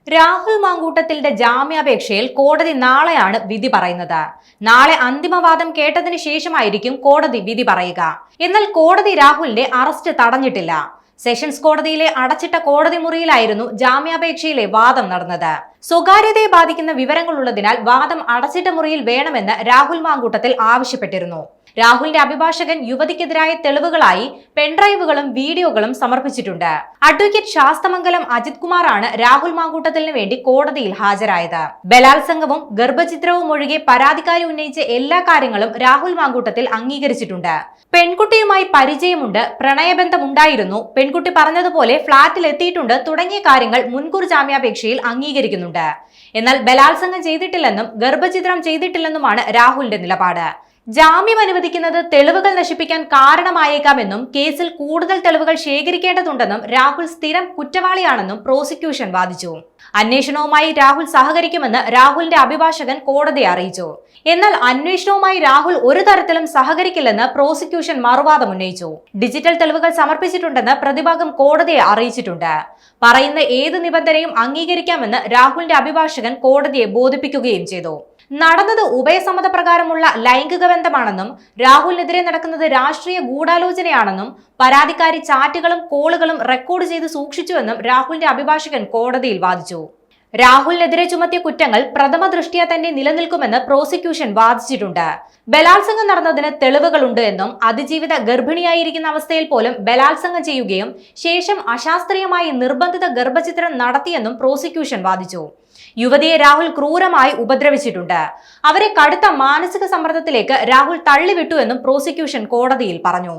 രാഹുൽ മാങ്കൂട്ടത്തിന്റെ ജാമ്യാപേക്ഷയിൽ കോടതി നാളെയാണ് വിധി പറയുന്നത്. നാളെ അന്തിമവാദം കേട്ടതിന് ശേഷമായിരിക്കും കോടതി വിധി പറയുക. എന്നാൽ കോടതി രാഹുലിന്റെ അറസ്റ്റ് തടഞ്ഞിട്ടില്ല. സെഷൻസ് കോടതിയിലെ അടച്ചിട്ട കോടതി മുറിയിലായിരുന്നു ജാമ്യാപേക്ഷയിലെ വാദം നടന്നത്. സ്വകാര്യതയെ ബാധിക്കുന്ന വിവരങ്ങളുള്ളതിനാൽ വാദം അടച്ചിട്ട മുറിയിൽ വേണമെന്ന് രാഹുൽ മാങ്കൂട്ടത്തിൽ ആവശ്യപ്പെട്ടിരുന്നു. രാഹുലിന്റെ അഭിഭാഷകൻ യുവതിക്കെതിരായ തെളിവുകളായി പെൻഡ്രൈവുകളും വീഡിയോകളും സമർപ്പിച്ചിട്ടുണ്ട്. അഡ്വക്കേറ്റ് ശാസ്തമംഗലം അജിത് കുമാറാണ് രാഹുൽ മാങ്കൂട്ടത്തിന് വേണ്ടി കോടതിയിൽ ഹാജരായത്. ബലാത്സംഗവും ഗർഭചിത്രവും ഒഴികെ പരാതിക്കാരി ഉന്നയിച്ച എല്ലാ കാര്യങ്ങളും രാഹുൽ മാങ്കൂട്ടത്തിൽ അംഗീകരിച്ചിട്ടുണ്ട്. പെൺകുട്ടിയുമായി പരിചയമുണ്ട്, പ്രണയബന്ധമുണ്ടായിരുന്നു, പെൺകുട്ടി പറഞ്ഞതുപോലെ ഫ്ളാറ്റിൽ എത്തിയിട്ടുണ്ട് തുടങ്ങിയ കാര്യങ്ങൾ മുൻകൂർ ജാമ്യാപേക്ഷയിൽ അംഗീകരിക്കുന്നുണ്ട്. എന്നാൽ ബലാത്സംഗം ചെയ്തിട്ടില്ലെന്നും ഗർഭചിത്രം ചെയ്തിട്ടില്ലെന്നുമാണ് രാഹുലിന്റെ നിലപാട്. ജാമ്യം അനുവദിക്കുന്നത് തെളിവുകൾ നശിപ്പിക്കാൻ കാരണമായേക്കാമെന്നും കേസിൽ കൂടുതൽ തെളിവുകൾ ശേഖരിക്കേണ്ടതുണ്ടെന്നും രാഹുൽ സ്ഥിരം കുറ്റവാളിയാണെന്നും പ്രോസിക്യൂഷൻ വാദിച്ചു. അന്വേഷണവുമായി രാഹുൽ സഹകരിക്കുമെന്ന് രാഹുലിന്റെ അഭിഭാഷകൻ കോടതിയെ അറിയിച്ചു. എന്നാൽ അന്വേഷണവുമായി രാഹുൽ ഒരു തരത്തിലും സഹകരിക്കില്ലെന്ന് പ്രോസിക്യൂഷൻ മറുവാദം ഉന്നയിച്ചു. ഡിജിറ്റൽ തെളിവുകൾ സമർപ്പിച്ചിട്ടുണ്ടെന്ന് പ്രതിഭാഗം കോടതിയെ അറിയിച്ചിട്ടുണ്ട്. പറയുന്ന ഏത് നിബന്ധനയും അംഗീകരിക്കാമെന്ന് രാഹുലിന്റെ അഭിഭാഷകൻ കോടതിയെ ബോധിപ്പിക്കുകയും ചെയ്തു. നടന്നത് ഉഭയസമ്മതപ്രകാരമുള്ള ലൈംഗിക ബന്ധമാണെന്നും രാഹുലിനെതിരെ നടക്കുന്നത് രാഷ്ട്രീയ ഗൂഢാലോചനയാണെന്നും പരാതിക്കാരി ചാറ്റുകളും കോളുകളും റെക്കോർഡ് ചെയ്ത് സൂക്ഷിച്ചുവെന്നും രാഹുലിന്റെ അഭിഭാഷകൻ കോടതിയിൽ വാദിച്ചു. രാഹുലിനെതിരെ ചുമത്തിയ കുറ്റങ്ങൾ പ്രഥമ ദൃഷ്ട്യാ തന്നെ നിലനിൽക്കുമെന്ന് പ്രോസിക്യൂഷൻ വാദിച്ചിട്ടുണ്ട്. ബലാത്സംഗം നടന്നതിന് തെളിവുകളുണ്ട് എന്നും അതിജീവിത ഗർഭിണിയായിരിക്കുന്ന അവസ്ഥയിൽ പോലും ബലാത്സംഗം ചെയ്യുകയും ശേഷം അശാസ്ത്രീയമായി നിർബന്ധിത ഗർഭചിത്രം നടത്തിയെന്നും പ്രോസിക്യൂഷൻ വാദിച്ചു. യുവതിയെ രാഹുൽ ക്രൂരമായി ഉപദ്രവിച്ചിട്ടുണ്ട്. അവരെ കടുത്ത മാനസിക സമ്മർദ്ദത്തിലേക്ക് രാഹുൽ തള്ളിവിട്ടു എന്നും പ്രോസിക്യൂഷൻ കോടതിയിൽ പറഞ്ഞു.